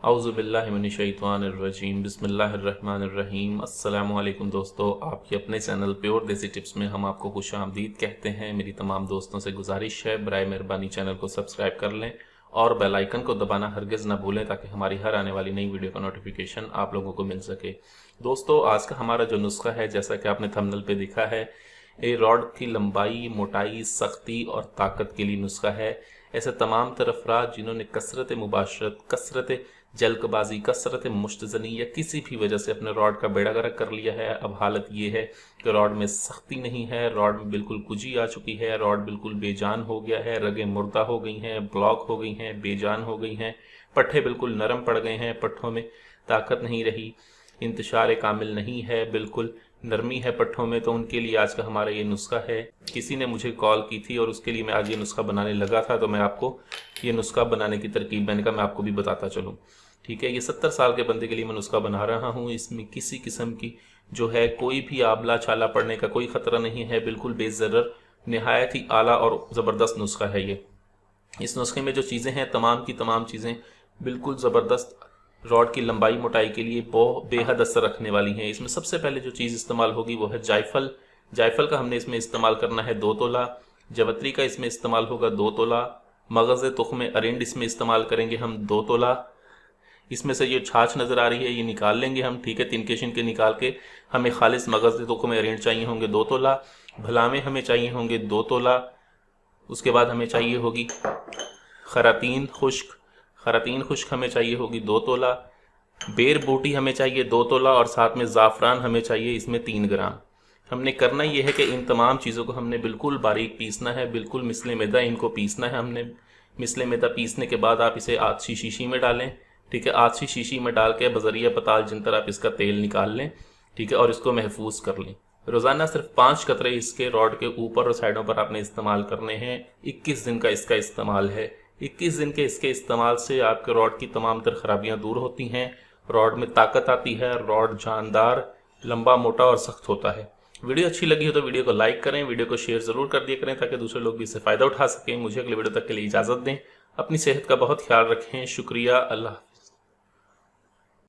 औज़ु बिल्लाहि मिनश्शैतानिर्रजीम बिस्मिल्लाहिर्रहमानिर्रहीम। अस्सलामु अलैकुम दोस्तों, आपके अपने चैनल प्योर देसी टिप्स में हम आपको खुशामदीद कहते हैं। मेरी तमाम दोस्तों से गुजारिश है, बराए मेहरबानी चैनल को सब्सक्राइब कर लें और बेल आइकन को दबाना हरगिज़ ना भूलें ताकि हमारी हर आने वाली नई वीडियो का नोटिफिकेशन आप लोगों को मिल सके। दोस्तों, आज का हमारा जो नुस्खा है, जैसा कि आपने थंबनेल पे देखा है, ये रॉड की लंबाई, मोटाई, सख्ती और ताकत के लिए नुस्खा है। ऐसे तमाम तर अफराद जिन्होंने कसरत मुबाशरत, कसरत जल्दबाजी, कसरत मुश्तजनी या किसी भी वजह से अपने रॉड का बेड़ा गर्क कर लिया है, अब हालत ये है कि रॉड में सख्ती नहीं है, रॉड में बिल्कुल कुजी आ चुकी है, रॉड बिल्कुल बेजान हो गया है, रगें मुर्दा हो गई हैं, ब्लॉक हो गई हैं, बेजान हो गई हैं, पट्ठे बिल्कुल नरम पड़ गए हैं, पट्ठों में ताकत नहीं रही, इंतशार कामिल नहीं है, बिल्कुल नरमी है पट्ठों में। तो उनके लिए आज का हमारा ये नुस्खा है। किसी ने मुझे कॉल की थी और उसके लिए मैं आज ये नुस्खा बनाने लगा था, तो मैं आपको ये नुस्खा बनाने की तरकीब मैंने कहा मैं आपको भी बताता चलूँ। ठीक है, ये 70 साल के बंदे के लिए मैं नुस्खा बना रहा हूँ। इसमें किसी किस्म की जो है कोई भी आबला छाला पड़ने का कोई ख़तरा नहीं है, बिल्कुल बेज़रर, नहायत ही आला और ज़बरदस्त नुस्खा है ये। इस नुस्खे में जो चीज़ें हैं, तमाम की तमाम चीज़ें बिल्कुल ज़बरदस्त रॉड की लंबाई मोटाई के लिए बहुत बेहद असर रखने वाली हैं। इसमें सबसे पहले जो चीज़ इस्तेमाल होगी वो है जायफल। जायफल का हमने इसमें इस्तेमाल करना है 2 तोला। जवत्री का इसमें इस्तेमाल होगा 2 तोला। मगज़ तुख्म अरिंड इसमें इस्तेमाल करेंगे हम 2 तोला। इसमें से ये छाछ नज़र आ रही है, ये निकाल लेंगे हम। ठीक है, तिनके शिनके निकाल के हमें खालिस मगज़ तुख्म अरिंड चाहिए होंगे 2 तोला। भलामे हमें चाहिए होंगे 2 तोला। उसके बाद हमें चाहिए होगी खरातीन खुश्क। खरातीन खुश्क हमें चाहिए होगी 2 तोला। बेर बूटी हमें चाहिए 2 तोला और साथ में ज़ाफ़रान हमें चाहिए इसमें 3 ग्राम। हमने करना ये है कि इन तमाम चीज़ों को हमने बिल्कुल बारीक पीसना है, बिल्कुल मिसले मैदा इनको पीसना है हमने। मिसले मैदा पीसने के बाद आप इसे आछी शीशी में डालें। ठीक है, आछी शीशी में डाल के बज़रिया पताल जिनतर आप इसका तेल निकाल लें। ठीक है, और इसको महफूज कर लें। रोज़ाना सिर्फ 5 कतरे इसके रॉड के ऊपर और साइडों पर आपने इस्तेमाल करने हैं। 21 दिन का इसका इस्तेमाल है। 21 दिन के इसके इस्तेमाल से आपके रॉड की तमाम तर खराबियाँ दूर होती हैं, रॉड में ताकत आती है, रॉड जानदार, लंबा, मोटा और सख्त होता है। वीडियो अच्छी लगी हो तो वीडियो को लाइक करें, वीडियो को शेयर ज़रूर कर दिया करें ताकि दूसरे लोग भी इससे फ़ायदा उठा सकें। मुझे अगले वीडियो तक के लिए इजाज़त दें। अपनी सेहत का बहुत ख्याल रखें। शुक्रिया। अल्लाह।